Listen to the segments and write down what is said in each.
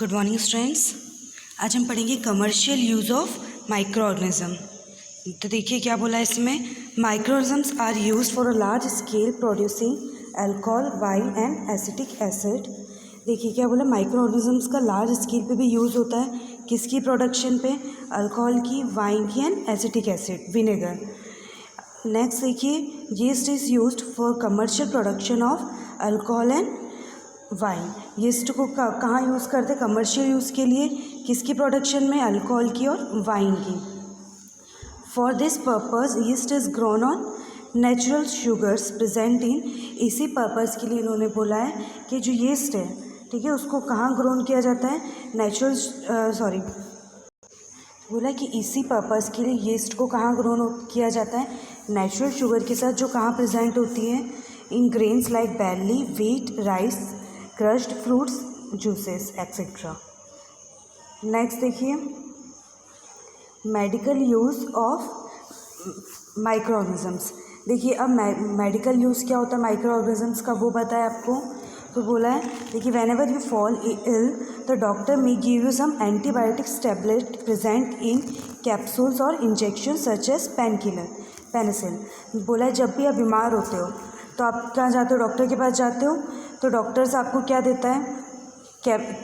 Good morning students. आज हम पढ़ेंगे commercial use of micro organism. तो देखिए क्या बोला है इसमें, micro organisms are used for a large scale producing alcohol wine and acetic acid. देखिए क्या बोला, माइक्रो ऑर्गेनिजम्स का लार्ज स्केल पे भी यूज़ होता है। किसकी प्रोडक्शन पे? अल्कोहल की, वाइन की and acetic acid vinegar. Next देखिए, yeast is used for commercial production of alcohol and wine. Yeast को कहाँ यूज़ करते हैं? कमर्शियल यूज़ के लिए। किसकी प्रोडक्शन में? अल्कोहल की और वाइन की। For this purpose yeast is grown on natural sugars present in. इसी पर्पज़ के लिए इन्होंने बोला है कि जो यीस्ट है, ठीक है, उसको कहाँ ग्रोन किया जाता है? बोला कि इसी पर्पज़ के लिए यीस्ट को कहाँ ग्रोन किया जाता है? नेचुरल शुगर के साथ, जो कहाँ प्रेजेंट होती है? In grains like barley, wheat, rice, crushed fruits, juices etcetera. Next देखिए, medical use of microorganisms. देखिए अब मेडिकल यूज़ क्या होता है माइक्रो ऑर्गेनिजम्स का, वो बताया आपको। तो बोला है, देखिए whenever you fall ill the doctor may give you some antibiotics tablet present in capsules और इंजेक्शन सच एज पेनिसिलिन। बोला है जब भी आप बीमार होते हो तो आप कहाँ जाते हो? डॉक्टर के पास जाते हो। तो डॉक्टर्स आपको क्या देता है?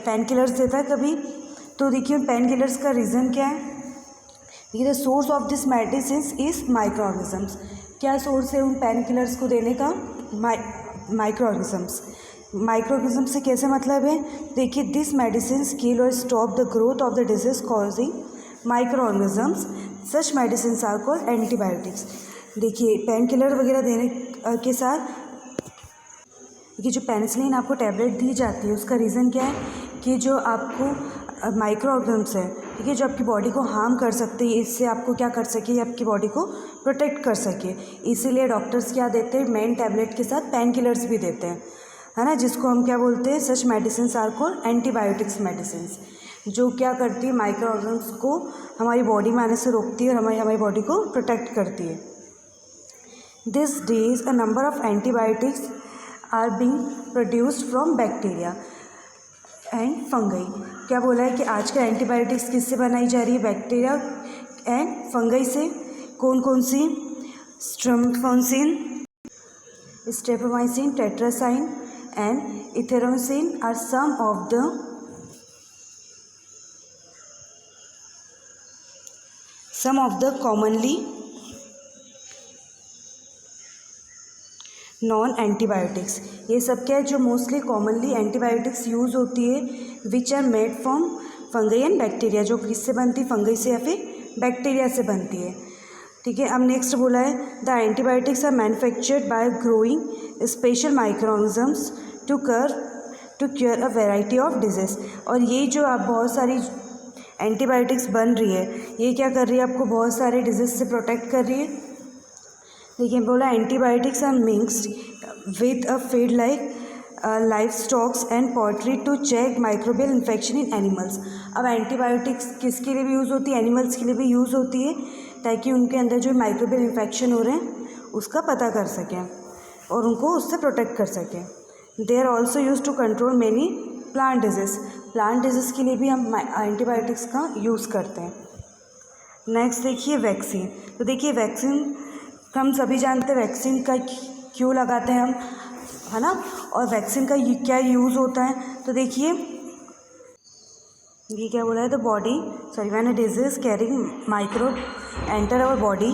पेन किलर्स देता है कभी। तो देखिए उन पेन किलर्स का रीज़न क्या है? देखिए the source of this medicine is micro organisms. क्या सोर्स है उन पेन किलर्स को देने का? Micro organisms. माइक्रो ऑर्गेनिजम से कैसे मतलब है? देखिए दिस मेडिसिन किल और stop the growth of the disease causing micro organisms. Such medicine are called antibiotics. देखिए पेन किलर वगैरह देने के साथ ये जो पेनिसिलिन आपको टैबलेट दी जाती है, उसका रीज़न क्या है कि जो आपको माइक्रो ऑर्गेनिजम्स है, ठीक है, जो आपकी बॉडी को हार्म कर सकते हैं, इससे आपको क्या कर सके, आपकी बॉडी को प्रोटेक्ट कर सके। इसीलिए डॉक्टर्स क्या देते हैं? मेन टैबलेट के साथ पेन किलर्स भी देते हैं, है ना, जिसको हम क्या बोलते हैं? Such medicine are called antibiotics medicine, जो क्या करती है? माइक्रो ऑर्गेनिजम्स को हमारी बॉडी में आने से रोकती है और हमारी बॉडी को प्रोटेक्ट करती है। This days a number of antibiotics are being produced from bacteria and fungi. क्या बोला है कि आजकल एंटीबायोटिक्स किससे बनाई जा रही है? बैक्टीरिया एंड फंगई से। कौन कौन सी? Streptomycin, tetracycline and erythromycin are some of the commonly known antibiotics. ये सब क्या है? जो मोस्टली कॉमनली एंटीबायोटिक्स यूज़ होती है, which are made from fungi and bacteria. जो किससे बनती है? फंगई से या फिर बैक्टीरिया से बनती है, ठीक है। अब नेक्स्ट बोला है, the antibiotics are manufactured by growing special micro organisms to cure a variety of disease. और ये जो आप बहुत सारी एंटीबायोटिक्स बन रही है, ये क्या कर रही है? आपको बहुत सारे डिजीज से प्रोटेक्ट कर रही है। देखिए बोला, antibiotics are mixed with a feed like life stocks and poultry to check microbial infection in animals. अब एंटीबायोटिक्स किसके लिए भी यूज़ होती है? एनिमल्स के लिए भी यूज़ होती है, ताकि उनके अंदर जो माइक्रोबियल इन्फेक्शन हो रहे हैं उसका पता कर सकें और उनको उससे प्रोटेक्ट कर सकें। They are also use to control many plant disease. Plant disease के लिए भी हम एंटीबायोटिक्स का यूज़ करते हैं। नेक्स्ट देखिए वैक्सीन। तो देखिए वैक्सीन हम सभी जानते हैं वैक्सीन का क्यों लगाते हैं हम, है ना, और वैक्सीन का क्या यूज़ होता है। तो देखिए ये क्या बोला है, when a disease carrying microbe enter our body,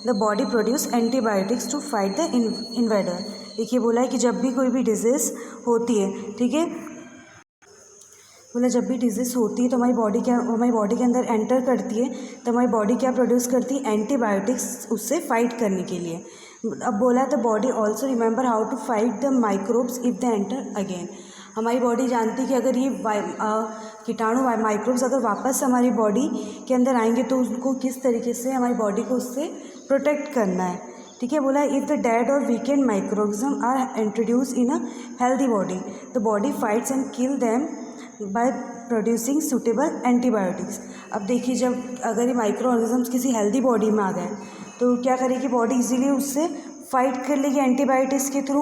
the body produce antibiotics to fight the invader. देखिए बोला है कि जब भी कोई भी डिजीज़ होती है, ठीक है, बोला जब भी डिजीज़ होती है तो हमारी बॉडी के अंदर एंटर करती है, तो हमारी बॉडी क्या प्रोड्यूस करती है? एंटीबायोटिक्स, उससे फाइट करने के लिए। अब बोला the body also remember how to fight the microbes if they enter again. हमारी बॉडी जानती है कि अगर ये कीटाणु माइक्रोब्स अगर वापस हमारी बॉडी के अंदर आएंगे तो उनको किस तरीके से हमारी बॉडी को उससे प्रोटेक्ट करना है, ठीक है। बोला इफ़ द डेड और weakened microbes are introduce in a healthy body, the body fights and kill them by producing suitable antibiotics. अब देखिए जब अगर ये माइक्रो ऑर्गेनिजम्स किसी हेल्दी बॉडी में आ गए तो क्या करेगी बॉडी? इजीली उससे फाइट कर लेगी एंटीबायोटिक्स के थ्रू,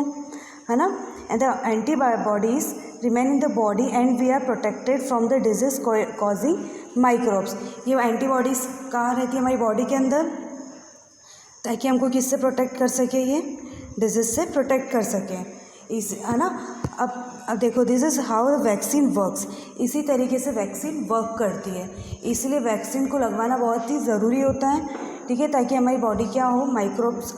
है ना। And the antibodies remain in the body and we are protected from the disease causing microbes. ये एंटीबॉडीज़ कहाँ रहती है हमारी बॉडी के अंदर, ताकि हमको किससे प्रोटेक्ट कर सके, ये डिजीज़ से प्रोटेक्ट कर सकें, इस है ना। अब देखो, this is how the vaccine works. इसी तरीके से वैक्सीन वर्क करती है, इसलिए वैक्सीन को लगवाना बहुत ही ज़रूरी होता है, ठीक है, ताकि हमारी बॉडी क्या हो, माइक्रोब्स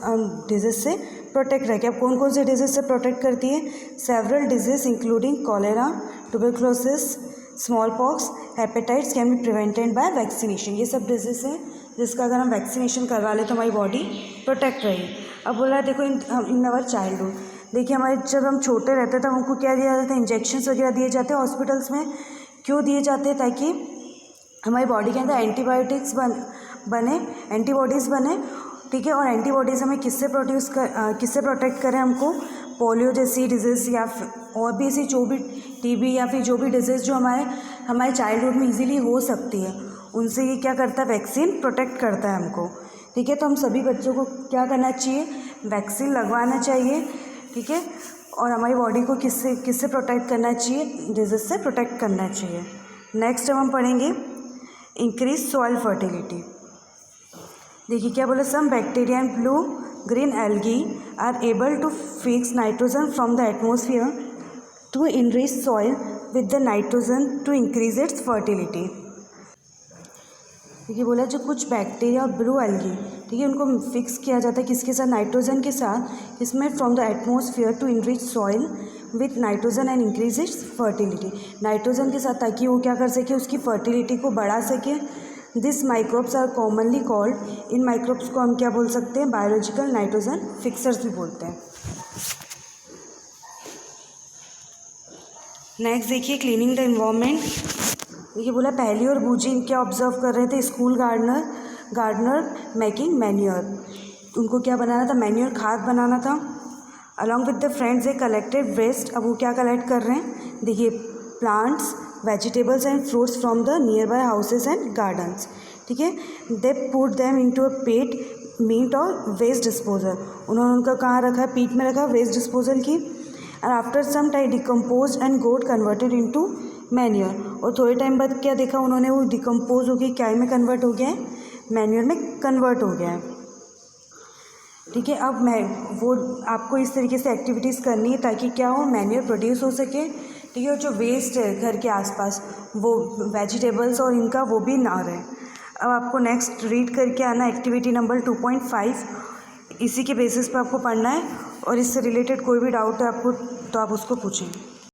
डिजीज़ से प्रोटेक्ट रखे। अब कौन कौन से डिजीज़ से प्रोटेक्ट करती है? Several disease including cholera, tuberculosis, smallpox, hepatitis can be prevented by vaccination. ये सब डिजीज़ हैं जिसका अगर हम वैक्सीनेशन करवा लें तो हमारी बॉडी प्रोटेक्ट रहेगी। अब बोला देखो, इन आवर चाइल्डहुड, देखिए हमारे जब हम छोटे रहते थे हमको क्या दिया जाता है, इंजेक्शन्स वगैरह दिए जाते हैं हॉस्पिटल्स में। क्यों दिए जाते हैं? ताकि हमारी बॉडी के अंदर एंटीबायोटिक्स बने, एंटीबॉडीज़ बने, ठीक है। और एंटीबॉडीज़ हमें किससे प्रोटेक्ट करें? हमको पोलियो जैसी डिजीज़ या और भी ऐसी जो भी टीबी या फिर जो भी डिजीज़ जो हमारे चाइल्डहुड में इजीली हो सकती है, उनसे ये क्या करता है, वैक्सीन प्रोटेक्ट करता है हमको, ठीक है। तो हम सभी बच्चों को क्या करना चाहिए, वैक्सीन लगवाना चाहिए, ठीक है। और हमारी बॉडी को किससे प्रोटेक्ट करना चाहिए, डिजीज़ से प्रोटेक्ट करना चाहिए। नेक्स्ट हम पढ़ेंगे इंक्रीज सॉइल फर्टिलिटी। देखिए क्या बोले, some bacteria and blue green algae are able to fix nitrogen from the atmosphere to enrich soil with the nitrogen to increase its fertility. देखिए बोला, जो कुछ बैक्टीरिया और ब्लू एल्गी, ठीक है, उनको फिक्स किया जाता है किसके साथ, नाइट्रोजन के साथ, इसमें from the atmosphere to enrich soil with nitrogen and increase its fertility. Nitrogen के साथ, ताकि वो क्या कर सके, उसकी फर्टिलिटी को बढ़ा सके। This microbes are commonly called, इन माइक्रोब्स को हम क्या बोल सकते हैं, बायोलॉजिकल नाइट्रोजन फिक्सर्स भी बोलते हैं। नेक्स्ट देखिए, क्लीनिंग द इन्वायरमेंट। देखिए बोला, पहली और बूजी क्या ऑब्जर्व कर रहे थे, स्कूल गार्डनर मेकिंग मैन्योर। उनको क्या बनाना था, मैन्योर, खाद बनाना था। Along with the friends they collected waste. अब वो क्या कलेक्ट कर रहे हैं, देखिए, plants, vegetables and fruits from the nearby houses and gardens, ठीक है। They put them into a pit, meant और वेस्ट डिस्पोजल। उन्होंने उनका कहाँ रखा है, पीट में रखा, वेस्ट डिस्पोजल की। And after some time decompose and got converted into manure. और थोड़े टाइम बाद क्या देखा उन्होंने, वो डिकम्पोज हो गई, क्या में कन्वर्ट हो गया है, मैन्योर में कन्वर्ट हो गया है, ठीक है। अब वो आपको इस तरीके से एक्टिविटीज़ करनी है ताकि क्या हो, मैन्योर प्रोड्यूस हो सके, ठीक है। और जो वेस्ट है घर के आसपास, वो वेजिटेबल्स और इनका, वो भी ना रहे। अब आपको नेक्स्ट रीड करके आना एक्टिविटी नंबर 2.5। इसी के बेसिस पे आपको पढ़ना है, और इससे रिलेटेड कोई भी डाउट है आपको तो आप उसको पूछें।